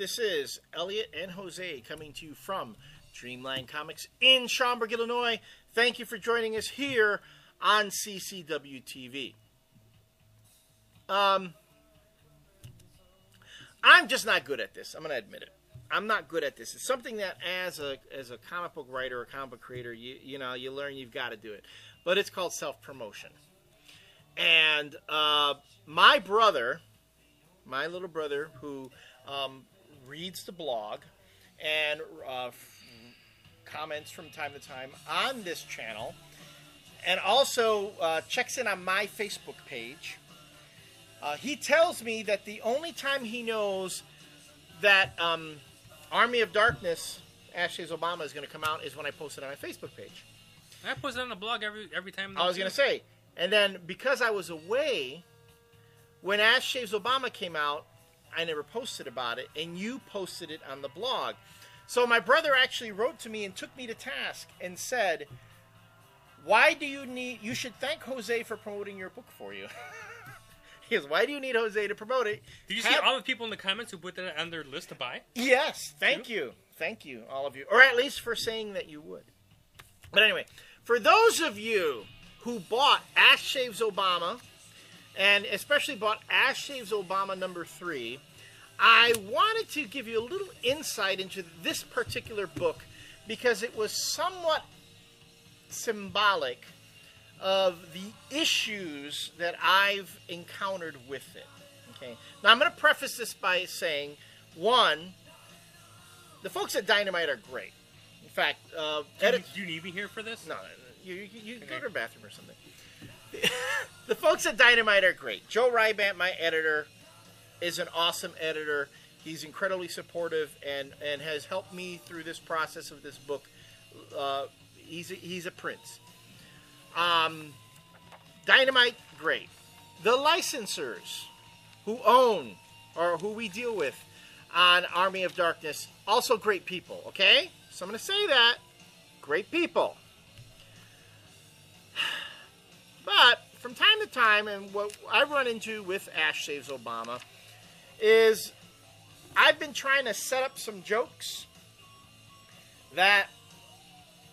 This is Elliott and Jose coming to you from Dreamland Comics in Schaumburg, Illinois. Thank you for joining us here on CCW TV. I'm just not good at this. I'm going to admit it. I'm not good at this. It's something that as a comic book writer or comic book creator, you learn you've got to do it. But it's called self-promotion. And my little brother, who reads the blog and comments from time to time on this channel, and also checks in on my Facebook page, he tells me that the only time he knows that Army of Darkness, Ashley's Obama, is going to come out is when I post it on my Facebook page. I post it on the blog every time. I was going to say. And then, because I was away, when Ash Shaves Obama came out, I never posted about it, and you posted it on the blog. So my brother actually wrote to me and took me to task and said, you should thank Jose for promoting your book for you. He goes, why do you need Jose to promote it? Did you see all the people in the comments who put that on their list to buy? Yes, thank you. Thank you, all of you. Or at least for saying that you would. But anyway, for those of you who bought Ash Shaves Obama, and especially bought Ash Shaves Obama number 3, I wanted to give you a little insight into this particular book because it was somewhat symbolic of the issues that I've encountered with it. Okay. Now, I'm going to preface this by saying, one, the folks at Dynamite are great. In fact, do you need me here for this? No, you okay. Go to the bathroom or something. The folks at Dynamite are great. Joe Rybant, my editor, is an awesome editor. He's incredibly supportive and has helped me through this process of this book. He's a prince. Dynamite, great. The licensors who own or who we deal with on Army of Darkness, also great people, okay? So I'm going to say that. Great people. But from time to time, and what I run into with Ash Shaves Obama is I've been trying to set up some jokes that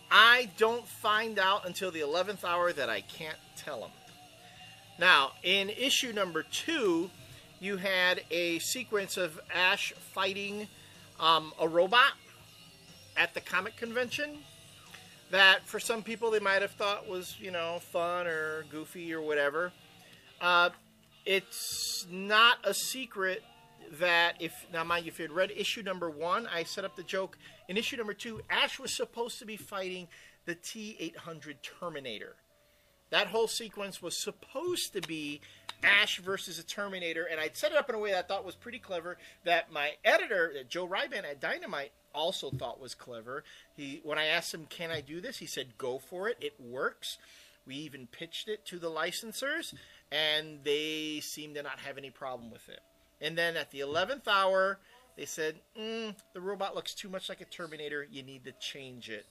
I don't find out until the 11th hour that I can't tell them. Now, in issue number 2, you had a sequence of Ash fighting a robot at the comic convention that for some people they might have thought was, fun or goofy or whatever. It's not a secret that now mind you, if you had read issue number 1, I set up the joke. In issue number 2, Ash was supposed to be fighting the T-800 Terminator. That whole sequence was supposed to be Ash versus a Terminator, and I'd set it up in a way that I thought was pretty clever, that my editor, Joe Rybant at Dynamite, also thought was clever. When I asked him, can I do this? He said, go for it. It works. We even pitched it to the licensors, and they seemed to not have any problem with it. And then at the 11th hour, they said, the robot looks too much like a Terminator. You need to change it.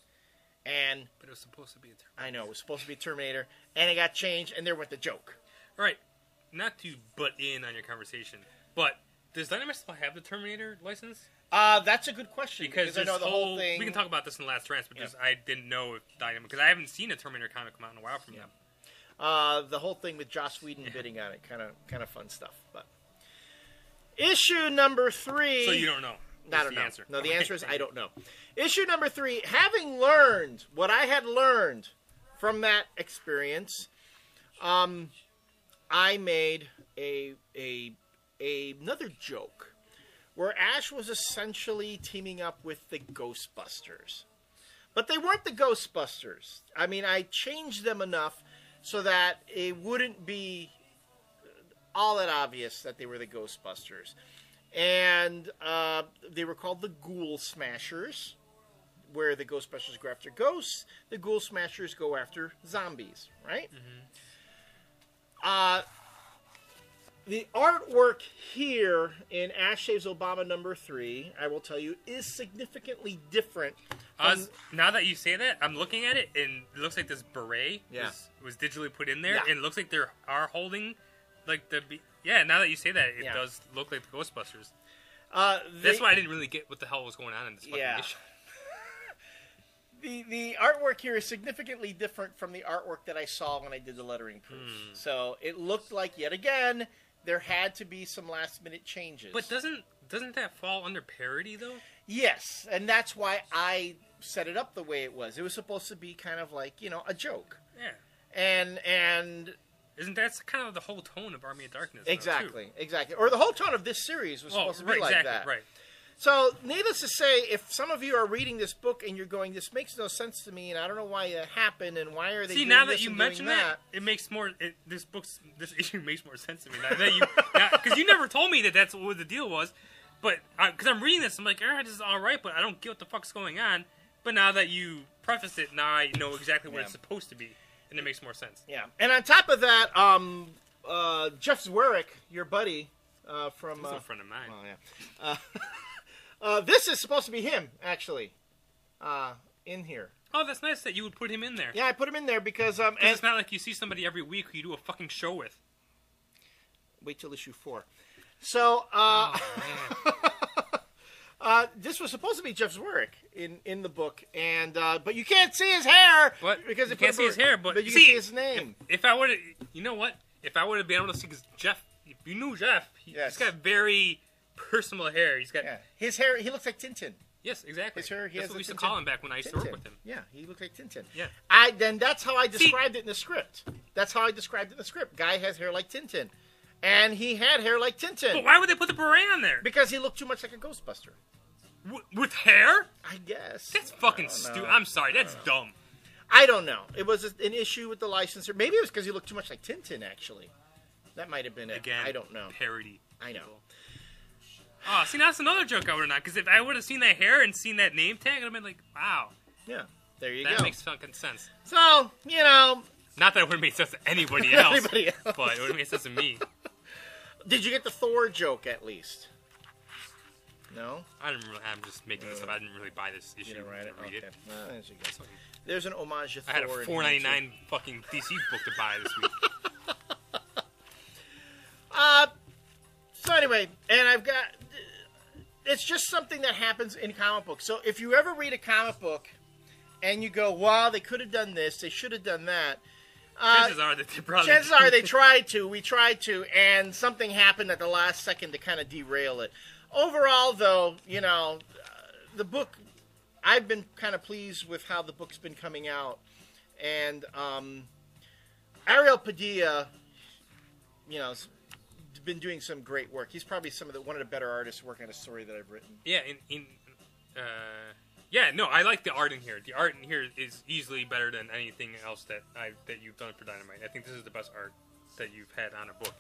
But it was supposed to be a Terminator. I know, it was supposed to be a Terminator. And it got changed, and there went the joke. All right. Not to butt in on your conversation, but does Dynamite still have the Terminator license? That's a good question. Because I know the whole thing... We can talk about this in the last trance, but I didn't know if Dynamite... Because I haven't seen a Terminator comic come out in a while from them. The whole thing with Joss Whedon bidding on it, kind of fun stuff. But issue number 3... So you don't know? I don't know. Answer. No, the answer is I don't know. Issue number 3, having learned what I had learned from that experience, I made another joke where Ash was essentially teaming up with the Ghostbusters. But they weren't the Ghostbusters. I mean, I changed them enough so that it wouldn't be all that obvious that they were the Ghostbusters. And they were called the Ghoul Smashers, where the Ghostbusters go after ghosts, the Ghoul Smashers go after zombies, right? Mm-hmm. The artwork here in Ash Shaves Obama number 3, I will tell you, is significantly different. Now that you say that, I'm looking at it, and it looks like this beret was digitally put in there, and it looks like they are holding, like, the... Yeah, now that you say that, it does look like the Ghostbusters. That's why I didn't really get what the hell was going on in this fucking issue. The artwork here is significantly different from the artwork that I saw when I did the lettering proofs. So it looked like, yet again, there had to be some last-minute changes. But doesn't that fall under parody, though? Yes, and that's why I set it up the way it was. It was supposed to be kind of like, a joke. Yeah. And isn't that kind of the whole tone of Army of Darkness? Exactly, exactly. Or the whole tone of this series was supposed to be like that. Right. So, needless to say, if some of you are reading this book and you're going, this makes no sense to me, and I don't know why it happened, and why are they doing this and doing that? See, now that you mention that, it makes more. This issue makes more sense to me. Because you never told me that that's what the deal was. But because I'm reading this, I'm like, this is all right, but I don't get what the fuck's going on. But now that you preface it, now I know exactly what it's supposed to be, and it makes more sense. Yeah, and on top of that, Jeff Zwerek, your buddy from... He's a friend of mine. Oh, yeah. This is supposed to be him, actually, in here. Oh, that's nice that you would put him in there. Yeah, I put him in there because... and it's not like you see somebody every week who you do a fucking show with. Wait till issue 4. So, this was supposed to be Jeff Zwerek in the book, and but you can't see his hair. What? Because you can't see his hair, but you can see his name. If I would have... You know what? If I would have been able to see... Because Jeff... If you knew Jeff, he's got very... personal hair. He's got his hair. He looks like Tintin. Yes, exactly. His hair. That's what we used to call him back when I used to work with him. Yeah, he looked like Tintin. Yeah. That's how I described it in the script. That's how I described it in the script. Guy has hair like Tintin, and he had hair like Tintin. But why would they put the beret on there? Because he looked too much like a Ghostbuster. With hair? I guess. That's fucking stupid. I'm sorry. That's dumb. I don't know. It was an issue with the licensor. Maybe it was because he looked too much like Tintin. Actually, that might have been it. Again, I don't know. Parody. I know. Oh, see, that's another joke I would have not. Because if I would have seen that hair and seen that name tag, I'd have been like, wow. Yeah, there you go. That makes fucking sense. So, not that it would have made sense to anybody else. But it would have made sense to me. Did you get the Thor joke, at least? No? I'm just making this up. I didn't really buy this issue. You didn't read it? Read it. Well, there you go. There's an homage to Thor. I had a $4.99 fucking DC book to buy this week. So anyway, and I've got... It's just something that happens in comic books. So if you ever read a comic book and you go, wow, they could have done this, they should have done that. Chances are that they probably Chances are they tried to, we tried to, and something happened at the last second to kind of derail it. Overall, though, the book, I've been kind of pleased with how the book's been coming out. And Ariel Padilla, has been doing some great work. He's probably one of the better artists working on a story that I've written. Yeah, I like the art in here. The art in here is easily better than anything else that you've done for Dynamite. I think this is the best art that you've had on a book.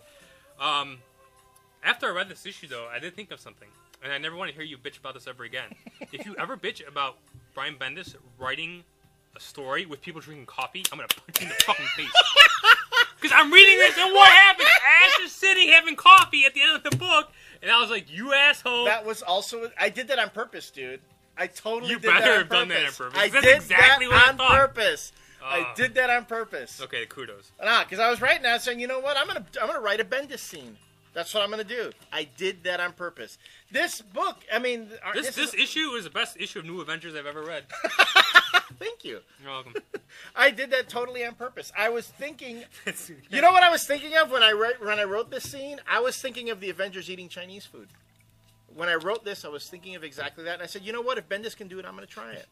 After I read this issue, though, I did think of something, and I never want to hear you bitch about this ever again. If you ever bitch about Brian Bendis writing a story with people drinking coffee, I'm gonna punch you in the fucking face. Because I'm reading this, and what happens? Ash is sitting having coffee at the end of the book, and I was like, you asshole. That was also... I did that on purpose, dude. I totally did that on purpose. You better have done that on purpose. I That's did exactly that what on purpose. I did that on purpose. Okay, kudos. Because I was writing that saying, you know what? I'm gonna write a Bendis scene. That's what I'm gonna do. I did that on purpose. This book, this issue is the best issue of New Avengers I've ever read. Thank you. You're welcome. I did that totally on purpose. I was thinking... You know what I was thinking of when I wrote this scene? I was thinking of the Avengers eating Chinese food. When I wrote this, I was thinking of exactly that. And I said, you know what? If Bendis can do it, I'm going to try it.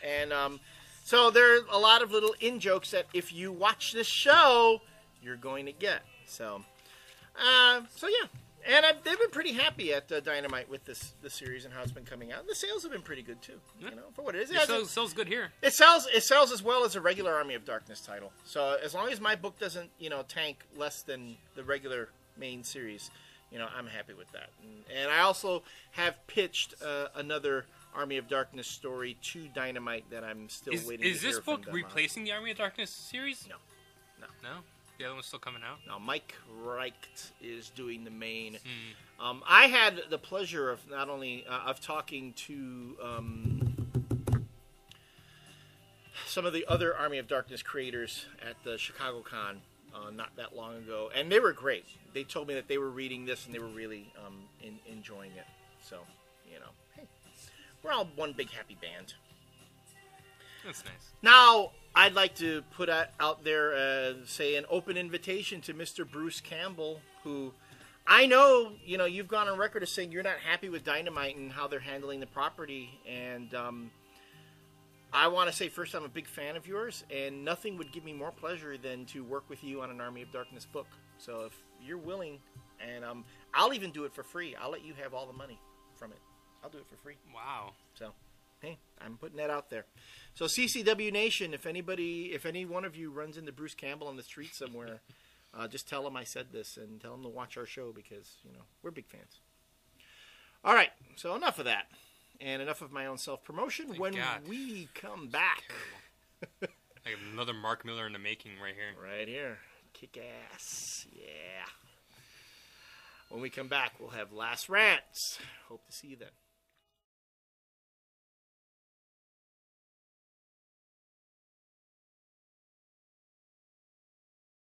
And so there are a lot of little in-jokes that if you watch this show, you're going to get. So yeah. And they've been pretty happy at Dynamite with the series and how it's been coming out. And the sales have been pretty good too. Yeah. For what it is. It sells good here. It sells as well as a regular Army of Darkness title. So as long as my book doesn't, tank less than the regular main series, I'm happy with that. And I also have pitched another Army of Darkness story to Dynamite that I'm still waiting to hear from them. Is this book replacing the Army of Darkness series? No. The other one's still coming out? No, Mike Reicht is doing the main. I had the pleasure of not only of talking to some of the other Army of Darkness creators at the Chicago Con not that long ago, and they were great. They told me that they were reading this and they were really enjoying it. So, hey, we're all one big happy band. That's nice. Now, I'd like to put out there, say, an open invitation to Mr. Bruce Campbell, who I know, you've gone on record as saying you're not happy with Dynamite and how they're handling the property, and I want to say first I'm a big fan of yours, and nothing would give me more pleasure than to work with you on an Army of Darkness book. So if you're willing, and I'll even do it for free. I'll let you have all the money from it. I'll do it for free. Wow. So, hey, I'm putting that out there. So CCW Nation, if any one of you runs into Bruce Campbell on the street somewhere, just tell him I said this and tell him to watch our show because, we're big fans. All right, so enough of that. And enough of my own self-promotion. When we come back. I have another Mark Miller in the making right here. Right here. Kick ass. Yeah. When we come back, we'll have Last Rants. Hope to see you then.